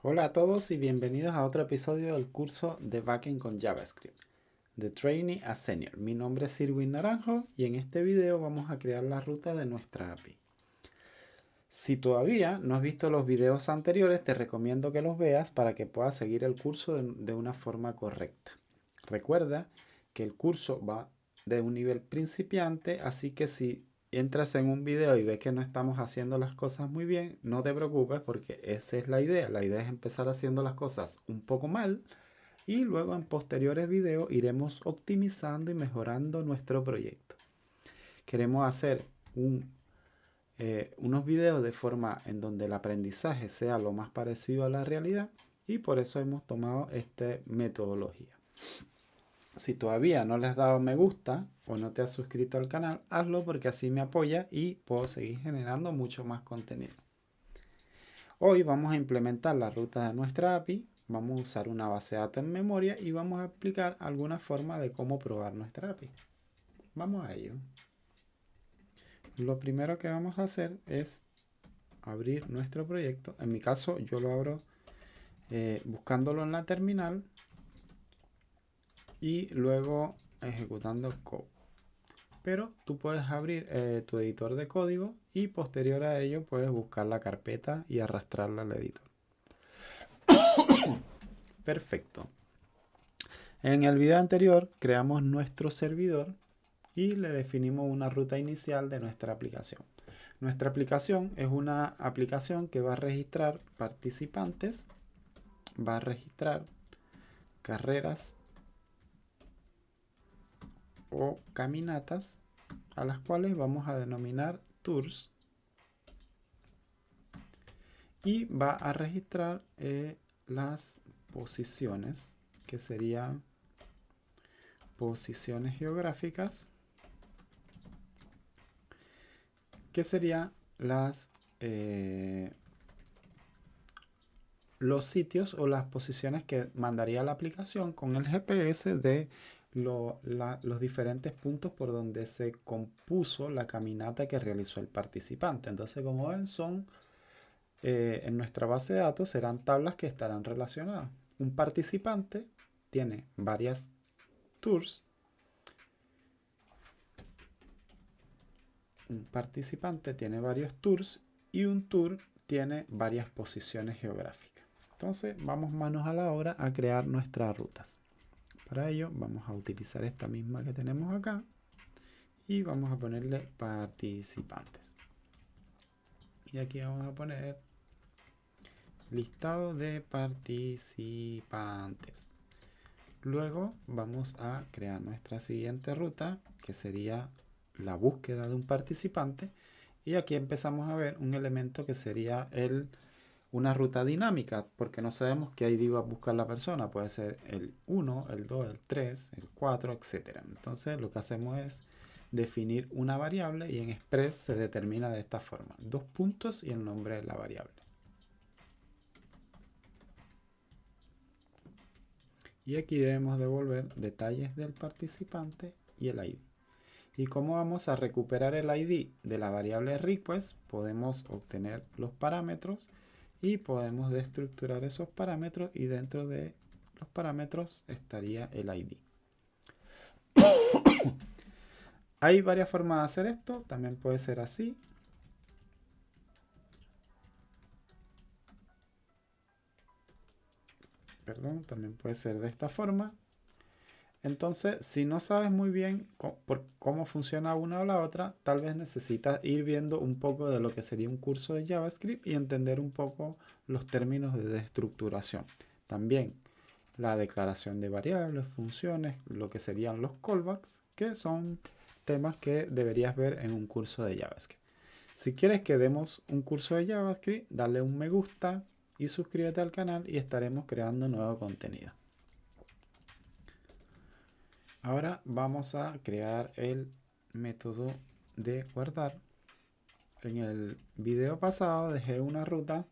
Hola a todos y bienvenidos a otro episodio del curso de Backend con JavaScript, de Trainee a Senior. Mi nombre es Sirwin Naranjo y en este video vamos a crear la ruta de nuestra API. Si todavía no has visto los videos anteriores, te recomiendo que los veas para que puedas seguir el curso de una forma correcta. Recuerda que el curso va de un nivel principiante, así que si entras en un video y ves que no estamos haciendo las cosas muy bien, no te preocupes porque esa es la idea. La idea es empezar haciendo las cosas un poco mal y luego en posteriores videos iremos optimizando y mejorando nuestro proyecto. Queremos hacer unos videos de forma en donde el aprendizaje sea lo más parecido a la realidad y por eso hemos tomado esta metodología. Si todavía no le has dado me gusta o no te has suscrito al canal, hazlo porque así me apoya y puedo seguir generando mucho más contenido. Hoy vamos a implementar la ruta de nuestra API, vamos a usar una base de datos en memoria y vamos a explicar alguna forma de cómo probar nuestra API. Vamos a ello. Lo primero que vamos a hacer es abrir nuestro proyecto. En mi caso yo lo abro buscándolo en la terminal y luego ejecutando code. Pero tú puedes abrir tu editor de código y posterior a ello puedes buscar la carpeta y arrastrarla al editor. Perfecto. En el video anterior creamos nuestro servidor y le definimos una ruta inicial de nuestra aplicación. Nuestra aplicación es una aplicación que va a registrar participantes, va a registrar carreras o caminatas a las cuales vamos a denominar tours y va a registrar las posiciones, que serían posiciones geográficas, que serían los sitios o las posiciones que mandaría la aplicación con el GPS de los diferentes puntos por donde se compuso la caminata que realizó el participante. Entonces, como ven, son en nuestra base de datos serán tablas que estarán relacionadas. Un participante tiene varias tours. Un participante tiene varios tours y un tour tiene varias posiciones geográficas. Entonces vamos manos a la obra a crear nuestras rutas. Para ello vamos a utilizar esta misma que tenemos acá y vamos a ponerle participantes. Y aquí vamos a poner listado de participantes. Luego vamos a crear nuestra siguiente ruta, que sería la búsqueda de un participante. Y aquí empezamos a ver un elemento que sería una ruta dinámica, porque no sabemos qué ID va a buscar la persona. Puede ser el 1, el 2, el 3, el 4, etc. Entonces lo que hacemos es definir una variable y en Express se determina de esta forma. 2 puntos y el nombre de la variable. Y aquí debemos devolver detalles del participante y el ID. ¿Y cómo vamos a recuperar el ID de la variable request? Podemos obtener los parámetros y podemos destructurar esos parámetros y dentro de los parámetros estaría el ID. Hay varias formas de hacer esto. También puede ser así. Perdón, también puede ser de esta forma. Entonces, si no sabes muy bien cómo funciona una o la otra, tal vez necesitas ir viendo un poco de lo que sería un curso de JavaScript y entender un poco los términos de estructuración. También la declaración de variables, funciones, lo que serían los callbacks, que son temas que deberías ver en un curso de JavaScript. Si quieres que demos un curso de JavaScript, dale un me gusta y suscríbete al canal y estaremos creando nuevo contenido. Ahora vamos a crear el método de guardar. En el video pasado dejé una ruta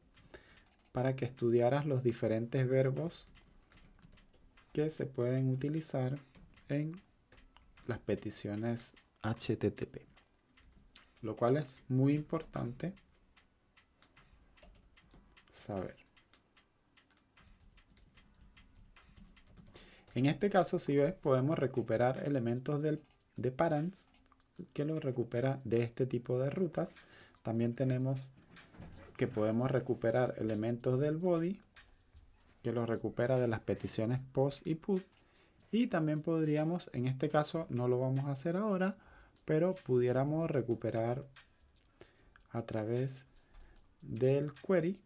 para que estudiaras los diferentes verbos que se pueden utilizar en las peticiones HTTP, lo cual es muy importante saber. En este caso, si ves, podemos recuperar elementos de parents que lo recupera de este tipo de rutas. También tenemos que podemos recuperar elementos del body que lo recupera de las peticiones post y put. Y también podríamos, en este caso no lo vamos a hacer ahora, pero pudiéramos recuperar a través del query.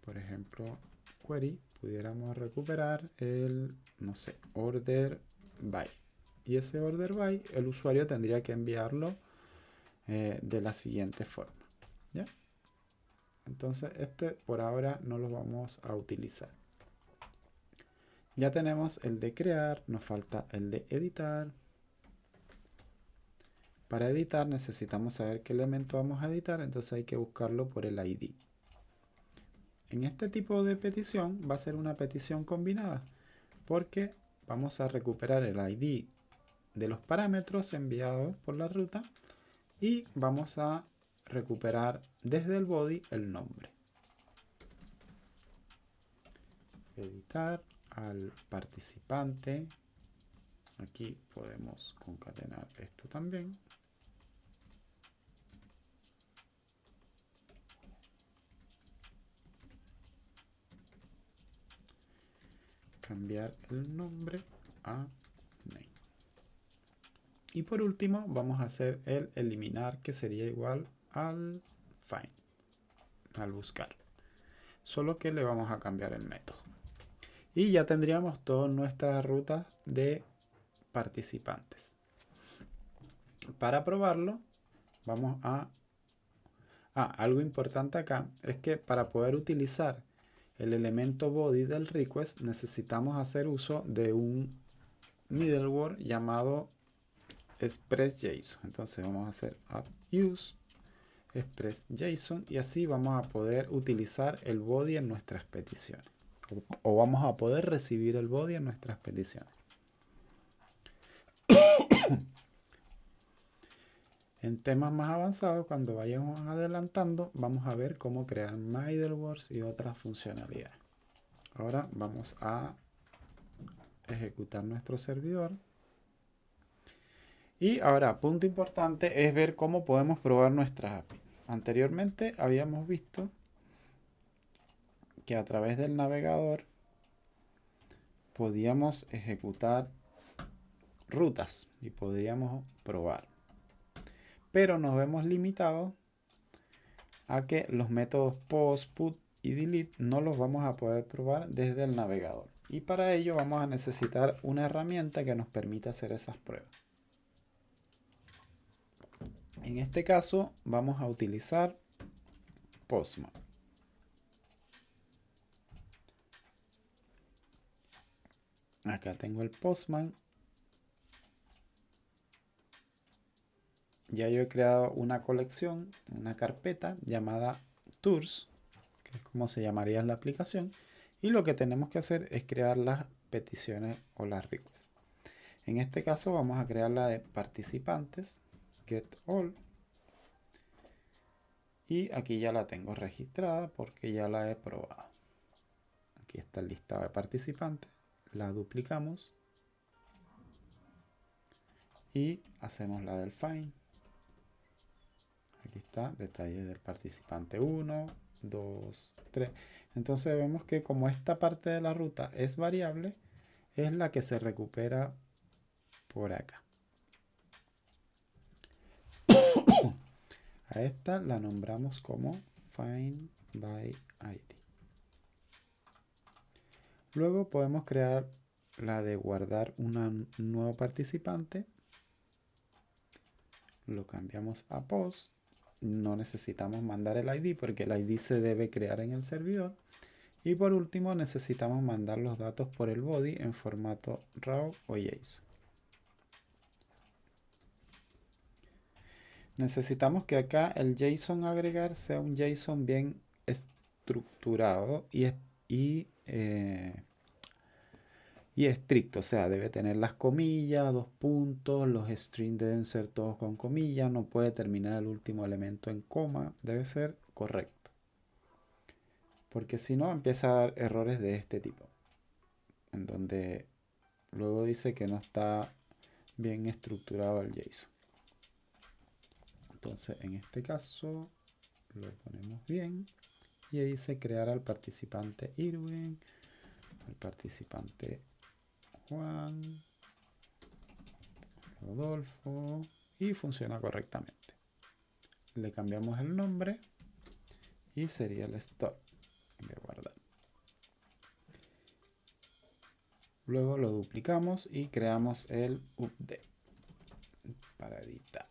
Por ejemplo, query, pudiéramos recuperar el, no sé, order by. Y ese order by, el usuario tendría que enviarlo de la siguiente forma. ¿Ya? Entonces, este por ahora no lo vamos a utilizar. Ya tenemos el de crear, nos falta el de editar. Para editar necesitamos saber qué elemento vamos a editar, entonces hay que buscarlo por el ID. En este tipo de petición va a ser una petición combinada, porque vamos a recuperar el ID de los parámetros enviados por la ruta y vamos a recuperar desde el body el nombre. Editar al participante. Aquí podemos concatenar esto también. Cambiar el nombre a name. Y por último vamos a hacer el eliminar, que sería igual al find, al buscar. Solo que le vamos a cambiar el método. Y ya tendríamos todas nuestras rutas de participantes. Para probarlo, vamos a... algo importante acá es que para poder utilizar el elemento body del request necesitamos hacer uso de un middleware llamado express.json. Entonces vamos a hacer use express.json y así vamos a poder utilizar el body en nuestras peticiones. O vamos a poder recibir el body en nuestras peticiones. En temas más avanzados, cuando vayamos adelantando, vamos a ver cómo crear middlewares y otras funcionalidades. Ahora vamos a ejecutar nuestro servidor. Y ahora, punto importante es ver cómo podemos probar nuestra API. Anteriormente habíamos visto que a través del navegador podíamos ejecutar rutas y podríamos probar. Pero nos vemos limitados a que los métodos post, put y delete no los vamos a poder probar desde el navegador. Y para ello vamos a necesitar una herramienta que nos permita hacer esas pruebas. En este caso vamos a utilizar Postman. Acá tengo el Postman. Ya yo he creado una colección, una carpeta llamada Tours, que es como se llamaría en la aplicación. Y lo que tenemos que hacer es crear las peticiones o las requests. En este caso vamos a crear la de participantes, get all. Y aquí ya la tengo registrada porque ya la he probado. Aquí está el listado de participantes. La duplicamos. Y hacemos la del find. Aquí está, detalles del participante 1, 2, 3. Entonces vemos que como esta parte de la ruta es variable, es la que se recupera por acá. A esta la nombramos como find by ID. Luego podemos crear la de guardar un nuevo participante. Lo cambiamos a post. No necesitamos mandar el ID porque el ID se debe crear en el servidor. Y por último necesitamos mandar los datos por el body en formato RAW o JSON. Necesitamos que acá el JSON agregar sea un JSON bien estructurado y estricto, o sea, debe tener las comillas, dos puntos, los strings deben ser todos con comillas, no puede terminar el último elemento en coma, debe ser correcto. Porque si no, empieza a dar errores de este tipo. en donde luego dice que no está bien estructurado el JSON. Entonces en este caso lo ponemos bien y ahí dice crear al participante Irwin, al participante Juan, Rodolfo, y funciona correctamente. Le cambiamos el nombre y sería el stop de guardar. Luego lo duplicamos y creamos el update para editar.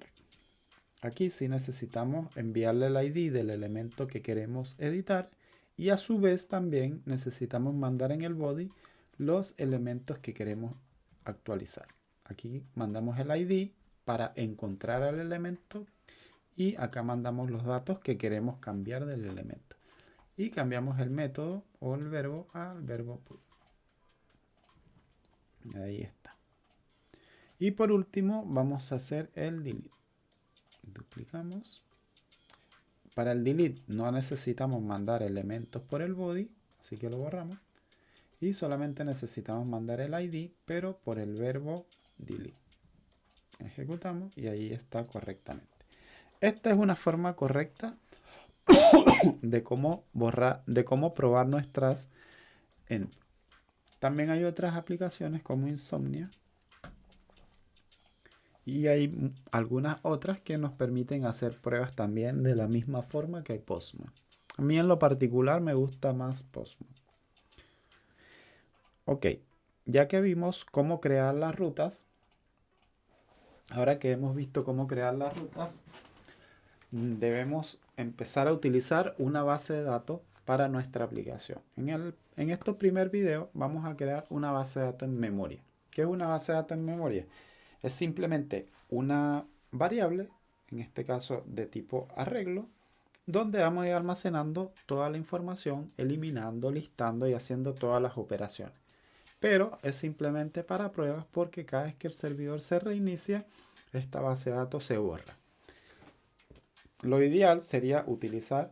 Aquí sí necesitamos enviarle el ID del elemento que queremos editar y a su vez también necesitamos mandar en el body los elementos que queremos actualizar. Aquí mandamos el ID para encontrar al elemento y acá mandamos los datos que queremos cambiar del elemento. Y cambiamos el método o el verbo al verbo put. Ahí está. Y por último vamos a hacer el delete. Duplicamos. Para el delete no necesitamos mandar elementos por el body, así que lo borramos. Y solamente necesitamos mandar el ID, pero por el verbo delete. Ejecutamos y ahí está correctamente. Esta es una forma correcta de cómo borrar, de cómo probar nuestras endpoints. También hay otras aplicaciones como Insomnia. Y hay algunas otras que nos permiten hacer pruebas también de la misma forma que Postman. A mí en lo particular me gusta más Postman. Ok, ya que vimos cómo crear las rutas, ahora que hemos visto cómo crear las rutas, debemos empezar a utilizar una base de datos para nuestra aplicación. En este primer video vamos a crear una base de datos en memoria. ¿Qué es una base de datos en memoria? Es simplemente una variable, en este caso de tipo arreglo, donde vamos a ir almacenando toda la información, eliminando, listando y haciendo todas las operaciones. Pero es simplemente para pruebas porque cada vez que el servidor se reinicia, esta base de datos se borra. Lo ideal sería utilizar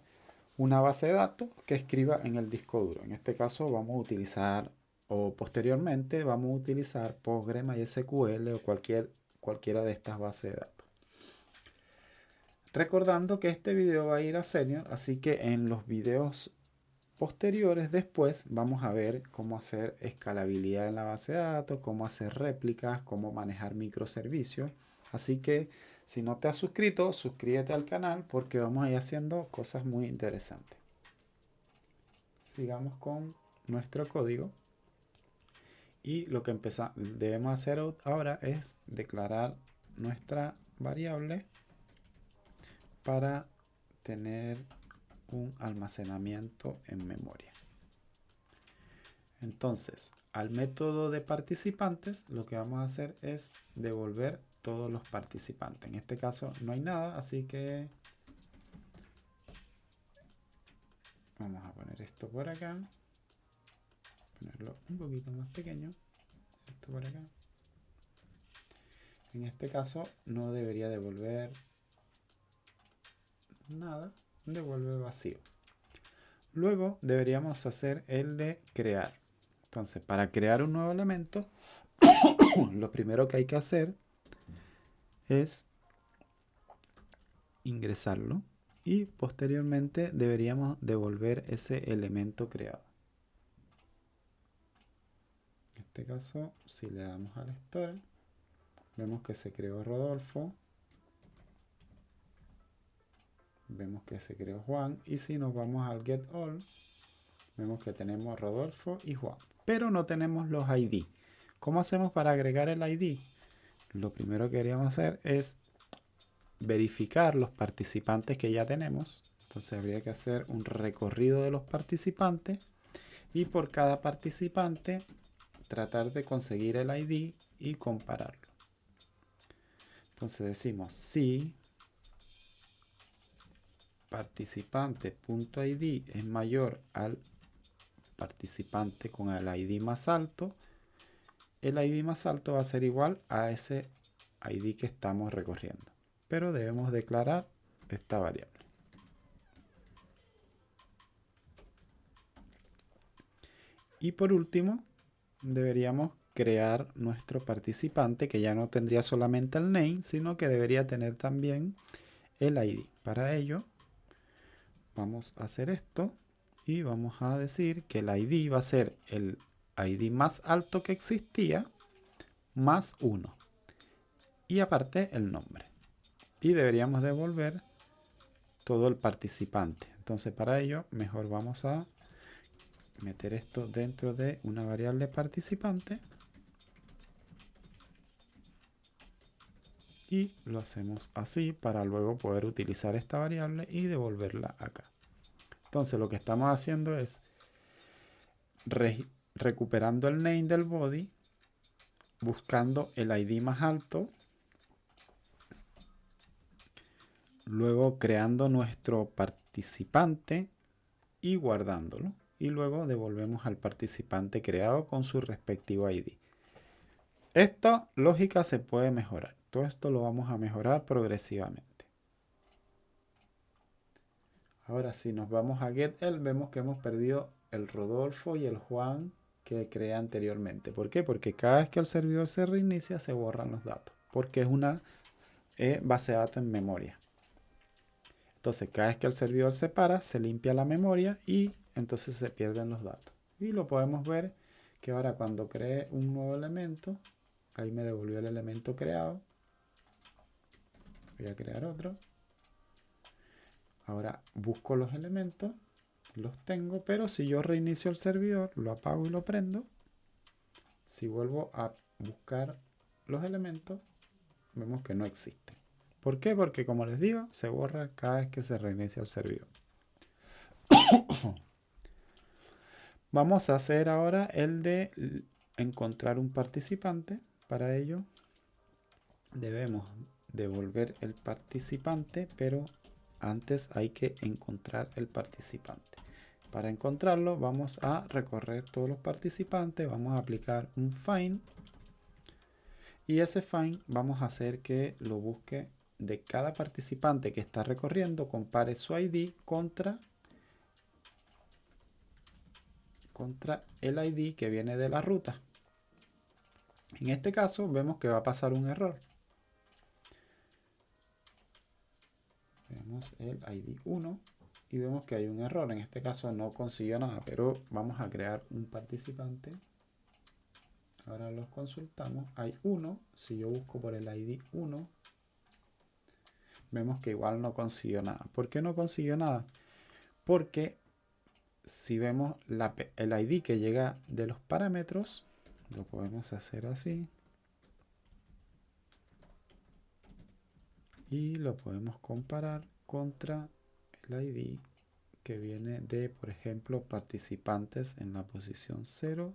una base de datos que escriba en el disco duro. En este caso vamos a utilizar, o posteriormente vamos a utilizar Postgre, MySQL o cualquiera de estas bases de datos. Recordando que este video va a ir a Senior, así que en los videos posteriores después vamos a ver cómo hacer escalabilidad en la base de datos, cómo hacer réplicas, cómo manejar microservicios. Así que si no te has suscrito, suscríbete al canal porque vamos a ir haciendo cosas muy interesantes. Sigamos con nuestro código. Y lo que debemos hacer ahora es declarar nuestra variable para tener un almacenamiento en memoria. Entonces, al método de participantes, lo que vamos a hacer es devolver todos los participantes. En este caso no hay nada, así que vamos a poner esto por acá. Ponerlo un poquito más pequeño. Esto por acá. En este caso no debería devolver nada, devuelve vacío. Luego deberíamos hacer el de crear. Entonces, para crear un nuevo elemento, lo primero que hay que hacer es ingresarlo y posteriormente deberíamos devolver ese elemento creado. En este caso, si le damos al store, vemos que se creó Rodolfo, vemos que se creó Juan, y si nos vamos al get all, vemos que tenemos Rodolfo y Juan, pero no tenemos los ID. ¿Cómo hacemos para agregar el ID? Lo primero que queríamos hacer es verificar los participantes que ya tenemos. Entonces habría que hacer un recorrido de los participantes y por cada participante tratar de conseguir el ID y compararlo. Entonces decimos si participante.id es mayor al participante con el ID más alto, el ID más alto va a ser igual a ese ID que estamos recorriendo. Pero debemos declarar esta variable. Y por último, deberíamos crear nuestro participante, que ya no tendría solamente el name, sino que debería tener también el ID. Para ello, vamos a hacer esto y vamos a decir que el ID va a ser el ID más alto que existía más 1 y aparte el nombre. Y deberíamos devolver todo el participante. Entonces para ello mejor vamos a meter esto dentro de una variable participante y lo hacemos así para luego poder utilizar esta variable y devolverla acá. Entonces lo que estamos haciendo es recuperando el name del body, buscando el ID más alto, luego creando nuestro participante y guardándolo. Y luego devolvemos al participante creado con su respectivo ID. Esta lógica se puede mejorar. Todo esto lo vamos a mejorar progresivamente. Ahora si nos vamos a GetEl, vemos que hemos perdido el Rodolfo y el Juan que creé anteriormente. ¿Por qué? Porque cada vez que el servidor se reinicia se borran los datos. Porque es una base de datos en memoria. Entonces cada vez que el servidor se para, se limpia la memoria y entonces se pierden los datos. Y lo podemos ver que ahora cuando cree un nuevo elemento, ahí me devolvió el elemento creado. Voy a crear otro. Ahora busco los elementos, los tengo, pero si yo reinicio el servidor, lo apago y lo prendo, si vuelvo a buscar los elementos, vemos que no existen. ¿Por qué? Porque como les digo, se borra cada vez que se reinicia el servidor. Vamos a hacer ahora el de encontrar un participante. Para ello debemos devolver el participante, pero antes hay que encontrar el participante. Para encontrarlo vamos a recorrer todos los participantes, vamos a aplicar un find y ese find vamos a hacer que lo busque de cada participante que está recorriendo, compare su ID contra el ID que viene de la ruta. En este caso vemos que va a pasar un error. Vemos el ID 1 y vemos que hay un error. En este caso no consiguió nada, pero vamos a crear un participante. Ahora los consultamos. Hay uno. Si yo busco por el ID 1, vemos que igual no consiguió nada. ¿Por qué no consiguió nada? Porque si vemos el ID que llega de los parámetros, lo podemos hacer así. Y lo podemos comparar contra el ID que viene de, por ejemplo, participantes en la posición 0.id.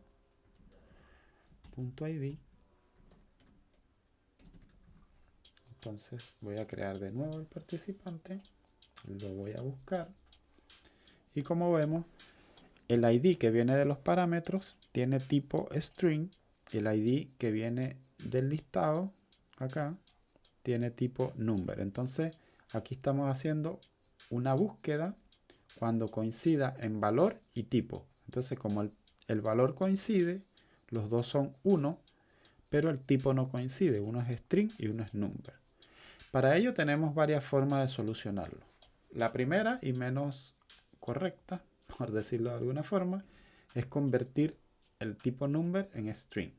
Entonces voy a crear de nuevo el participante, lo voy a buscar y como vemos, el ID que viene de los parámetros tiene tipo string, el ID que viene del listado acá tiene tipo number. Entonces aquí estamos haciendo una búsqueda cuando coincida en valor y tipo. Entonces como el valor coincide, los dos son 1, pero el tipo no coincide, uno es string y uno es number. Para ello tenemos varias formas de solucionarlo. La primera y menos correcta, por decirlo de alguna forma, es convertir el tipo number en string.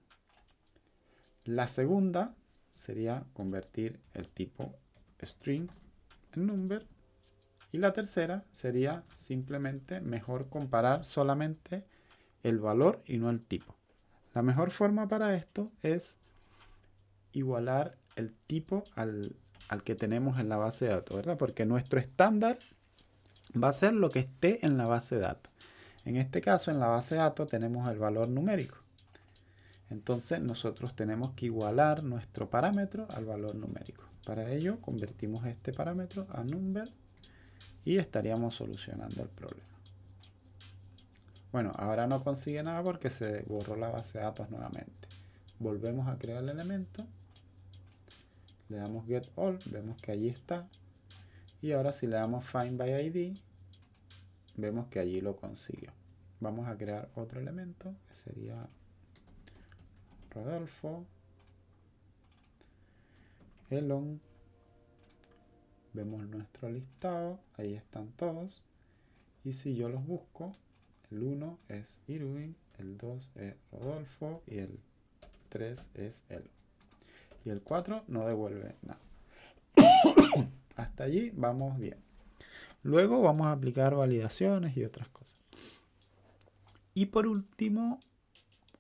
La segunda sería convertir el tipo string en number. Y la tercera sería simplemente mejor comparar solamente el valor y no el tipo. La mejor forma para esto es igualar el tipo al que tenemos en la base de datos, ¿verdad? Porque nuestro estándar va a ser lo que esté en la base de datos. En este caso, en la base de datos tenemos el valor numérico. Entonces, nosotros tenemos que igualar nuestro parámetro al valor numérico. Para ello, convertimos este parámetro a number y estaríamos solucionando el problema. Bueno, ahora no consigue nada porque se borró la base de datos nuevamente. Volvemos a crear el elemento. Le damos get all, vemos que allí está. Y ahora si le damos find by ID, vemos que allí lo consiguió. Vamos a crear otro elemento, que sería Rodolfo, Elon. Vemos nuestro listado, ahí están todos. Y si yo los busco, el 1 es Irwin, el 2 es Rodolfo y el 3 es Elon. Y el 4 no devuelve nada. Hasta allí vamos bien. Luego vamos a aplicar validaciones y otras cosas. Y por último,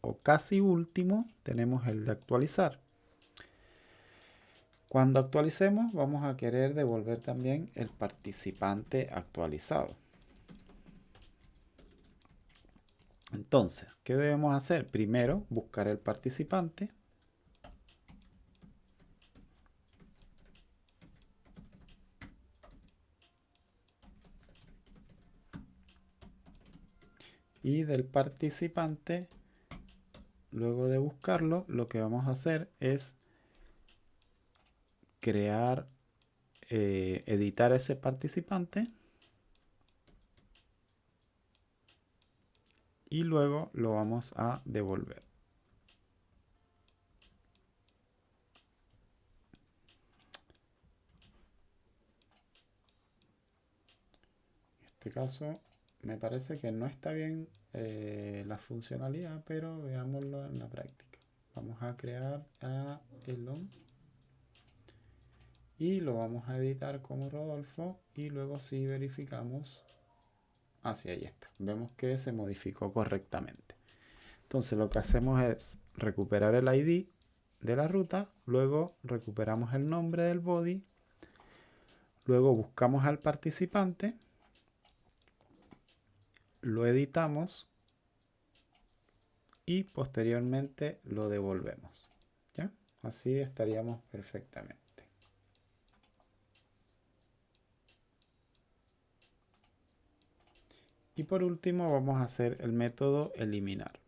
o casi último, tenemos el de actualizar. Cuando actualicemos, vamos a querer devolver también el participante actualizado. Entonces, ¿qué debemos hacer? Primero, buscar el participante. Y del participante, luego de buscarlo, lo que vamos a hacer es crear, editar ese participante. Y luego lo vamos a devolver. En este caso me parece que no está bien la funcionalidad, pero veámoslo en la práctica. Vamos a crear a Elon y lo vamos a editar como Rodolfo y luego sí verificamos. Así, ahí está. Vemos que se modificó correctamente. Entonces lo que hacemos es recuperar el ID de la ruta, luego recuperamos el nombre del body, luego buscamos al participante, lo editamos y posteriormente lo devolvemos. ¿Ya? Así estaríamos perfectamente. Y por último vamos a hacer el método eliminar,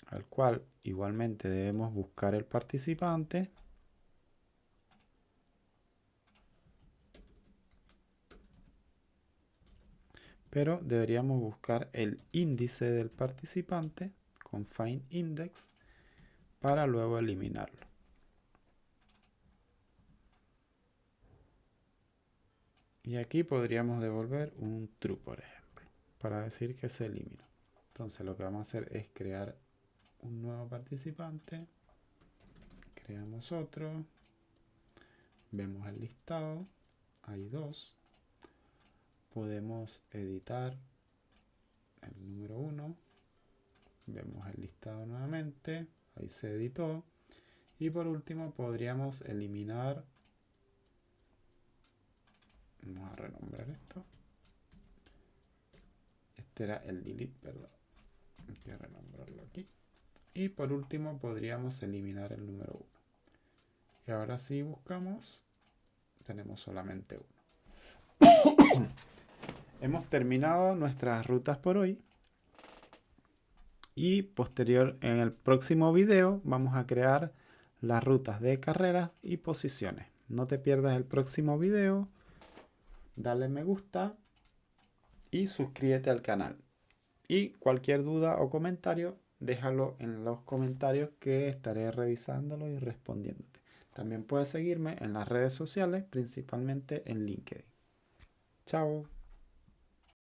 al cual igualmente debemos buscar el participante, pero deberíamos buscar el índice del participante con find index para luego eliminarlo. Y aquí podríamos devolver un true, por ejemplo, para decir que se eliminó. Entonces lo que vamos a hacer es crear un nuevo participante, creamos otro, vemos el listado, hay dos, podemos editar el número 1, vemos el listado nuevamente, ahí se editó, y por último podríamos eliminar, vamos a renombrar esto, este era el delete, perdón, hay que renombrarlo aquí, y por último podríamos eliminar el número 1. Y ahora si buscamos, tenemos solamente uno. Hemos terminado nuestras rutas por hoy. Y en el próximo video vamos a crear las rutas de carreras y posiciones. No te pierdas el próximo video. Dale me gusta y suscríbete al canal. Y cualquier duda o comentario, déjalo en los comentarios que estaré revisándolo y respondiéndote. También puedes seguirme en las redes sociales, principalmente en LinkedIn. Chao.